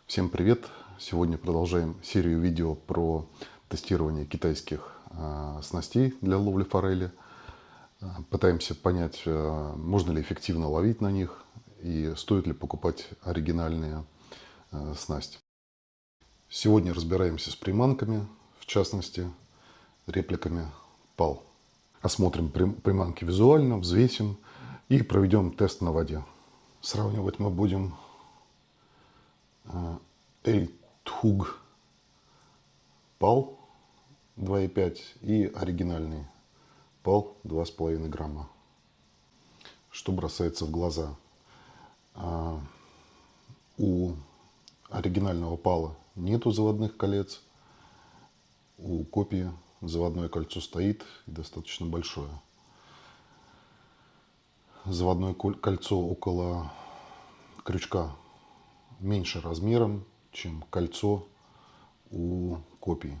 Всем привет! Сегодня продолжаем серию видео про тестирование китайских снастей для ловли форели. Пытаемся понять, можно ли эффективно ловить на них и стоит ли покупать оригинальные снасти. Сегодня разбираемся с приманками, в частности репликами PAL. Осмотрим приманки визуально, взвесим и проведем тест на воде. Сравнивать мы будем Эльтхуг PAL 2,5 и оригинальный PAL 2,5 грамма. Что бросается в глаза? У оригинального PAL нету заводных колец, у копии заводное кольцо стоит и достаточно большое. Заводное кольцо около крючка меньше размером, чем кольцо у копии.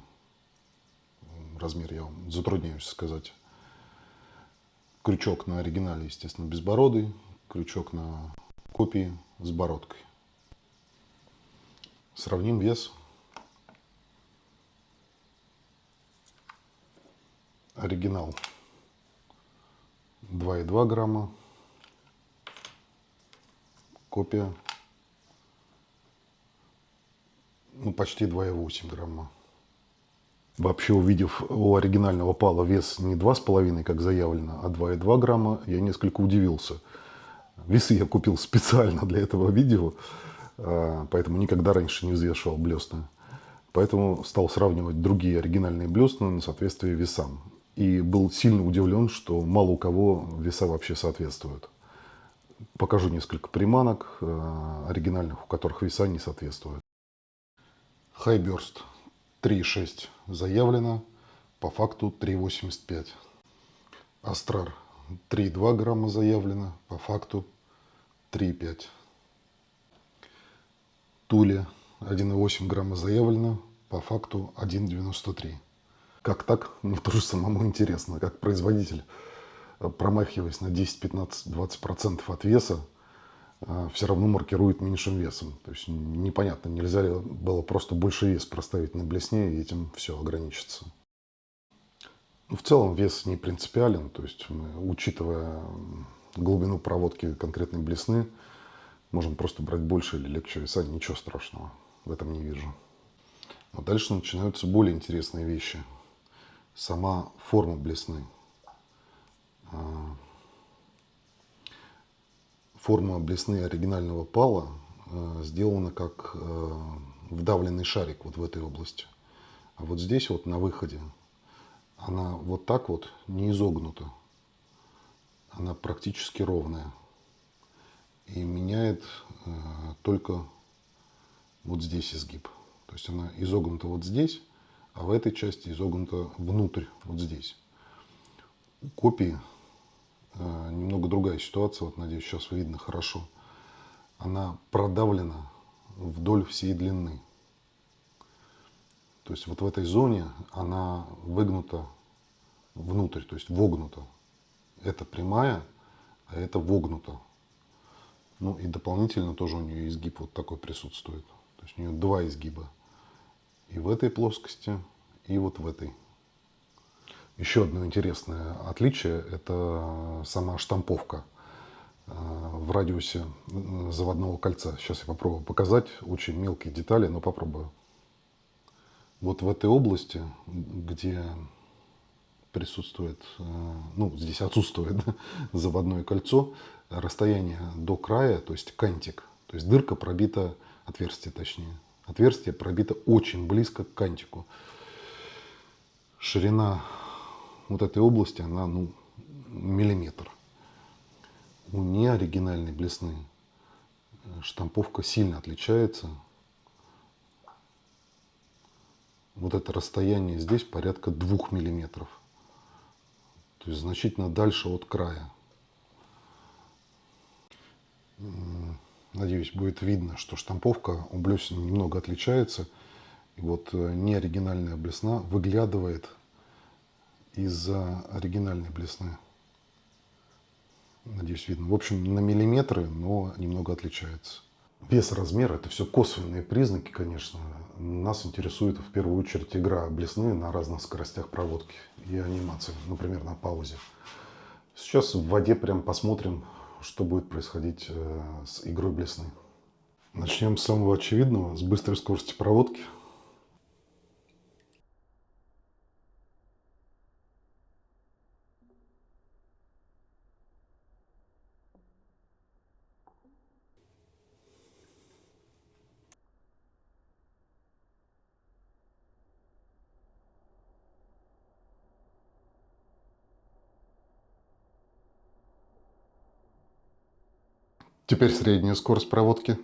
Размер я вам затрудняюсь сказать. Крючок на оригинале, естественно, безбородый, крючок на копии с бородкой. Сравним вес. Оригинал 2,2 грамма, копия почти 2,8 грамма. Вообще, увидев у оригинального PAL вес не 2,5, как заявлено, а 2,2 грамма, я несколько удивился. Весы я купил специально для этого видео, поэтому никогда раньше не взвешивал блесна. Поэтому стал сравнивать другие оригинальные блесна на соответствие весам. И был сильно удивлен, что мало у кого веса вообще соответствуют. Покажу несколько приманок оригинальных, у которых веса не соответствуют. Хайберст 3,6 заявлено, по факту 3,85. Астрар 3,2 грамма заявлено, по факту 3,5. Туле 1,8 грамма заявлено, по факту 1,93. Как так? Мне тоже самому интересно, как производитель, промахиваясь на 10, 15, 20% от веса, все равно маркирует меньшим весом. То есть непонятно, нельзя ли было просто больше вес проставить на блесне и этим все ограничиться. В целом вес не принципиален, то есть мы, учитывая глубину проводки конкретной блесны, можем просто брать больше или легче веса, ничего страшного в этом не вижу. Но дальше начинаются более интересные вещи. Сама форма блесны. Форма блесны оригинального PAL сделана как вдавленный шарик вот в этой области. А вот здесь вот на выходе она вот так вот не изогнута. Она практически ровная. И меняет только вот здесь изгиб. То есть она изогнута вот здесь, а в этой части изогнута внутрь, вот здесь. У копии немного другая ситуация, вот надеюсь, сейчас видно хорошо. Она продавлена вдоль всей длины. То есть вот в этой зоне она выгнута внутрь, то есть вогнута. Это прямая, а это вогнута. Ну и дополнительно тоже у нее изгиб вот такой присутствует. То есть у нее два изгиба. И в этой плоскости, и вот в этой. Еще одно интересное отличие – это сама штамповка в радиусе заводного кольца. Сейчас я попробую показать. Очень мелкие детали, но попробую. Вот в этой области, где присутствует, ну, здесь отсутствует заводное кольцо, расстояние до края, то есть кантик, то есть дырка пробита, отверстие точнее. Отверстие пробито очень близко к кантику. Ширина вот этой области, она, ну, миллиметр. У неоригинальной блесны штамповка сильно отличается. Вот это расстояние здесь порядка 2 миллиметров. То есть значительно дальше от края. Надеюсь, будет видно, что штамповка у блесен немного отличается. И вот неоригинальная блесна выглядывает из-за оригинальной блесны. Надеюсь, видно. В общем, на миллиметры, но немного отличается. Вес, размер — это все косвенные признаки, конечно. Нас интересует в первую очередь игра блесны на разных скоростях проводки и анимации, например, на паузе. Сейчас в воде прям посмотрим, что будет происходить с игрой блесны. Начнем с самого очевидного, с быстрой скорости проводки. Теперь средняя скорость проводки.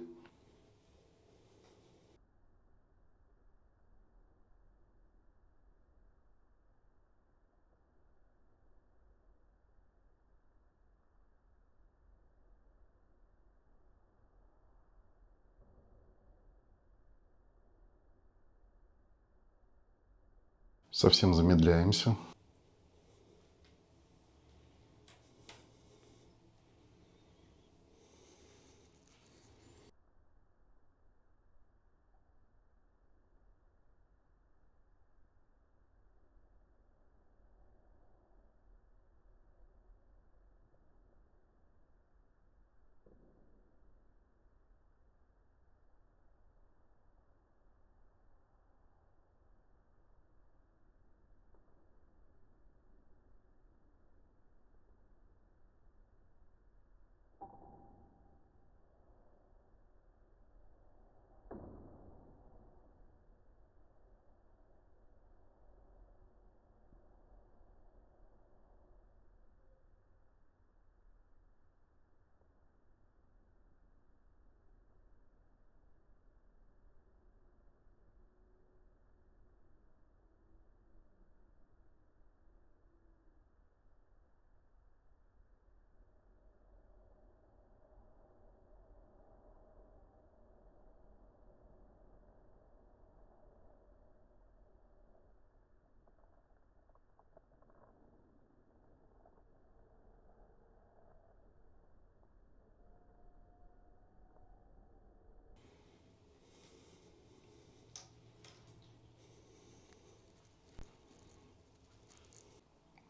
Совсем замедляемся.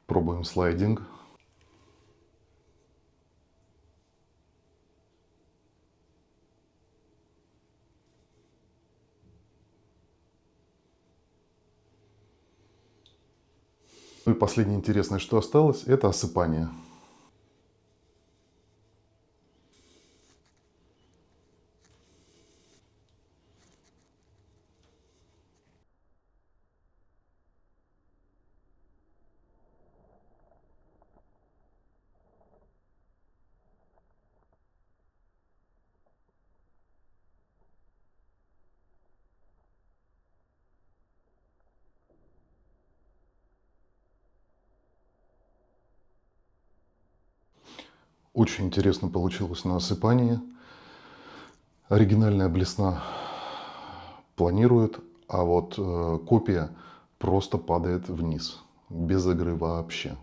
Пробуем слайдинг. Ну и последнее интересное, что осталось, это осыпание. Очень интересно получилось на осыпании. Оригинальная блесна планирует, а вот копия просто падает вниз, без игры вообще.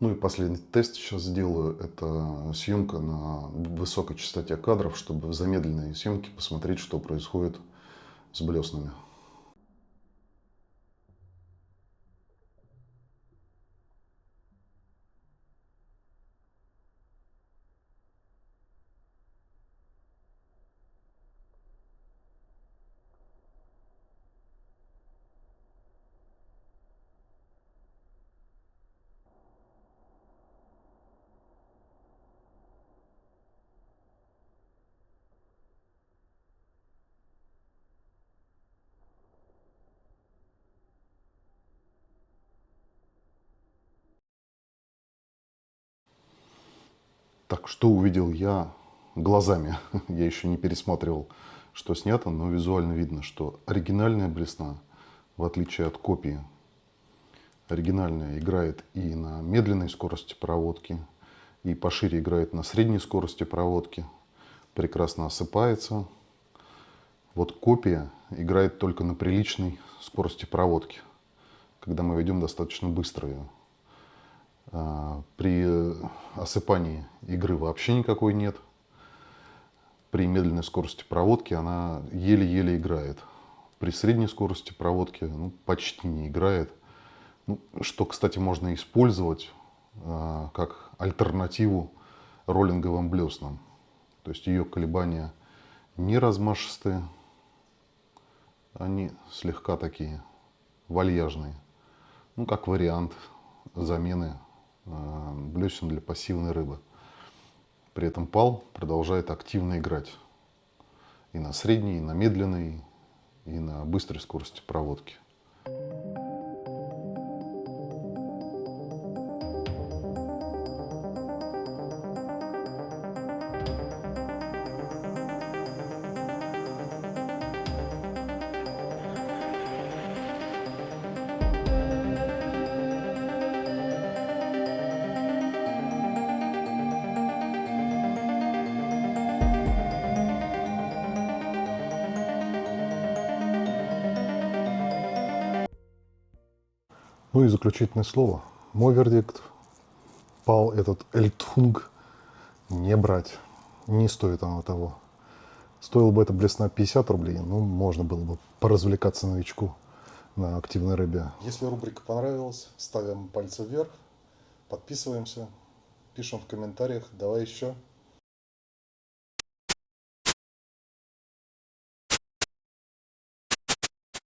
Ну и последний тест сейчас сделаю. Это съемка на высокой частоте кадров, чтобы в замедленной съемке посмотреть, что происходит с блеснами. Так, что увидел я глазами? Я еще не пересматривал, что снято, но визуально видно, что оригинальная блесна, в отличие от копии, оригинальная играет и на медленной скорости проводки, и пошире играет на средней скорости проводки, прекрасно осыпается. Вот копия играет только на приличной скорости проводки, когда мы ведем достаточно быстро ее. При осыпании игры вообще никакой нет. При медленной скорости проводки она еле-еле играет. При средней скорости проводки почти не играет. Что, кстати, можно использовать как альтернативу роллинговым блеснам. То есть ее колебания не размашистые, они слегка такие вальяжные. Как вариант замены блесен для пассивной рыбы. При этом пал продолжает активно играть и на средней, и на медленной, и на быстрой скорости проводки. Ну и заключительное слово. Мой вердикт. Пал этот Эльтунг не брать. Не стоит оно того. Стоило бы это блесна 50 рублей, можно было бы поразвлекаться новичку на активной рыбе. Если рубрика понравилась, ставим пальцы вверх, подписываемся, пишем в комментариях, давай еще.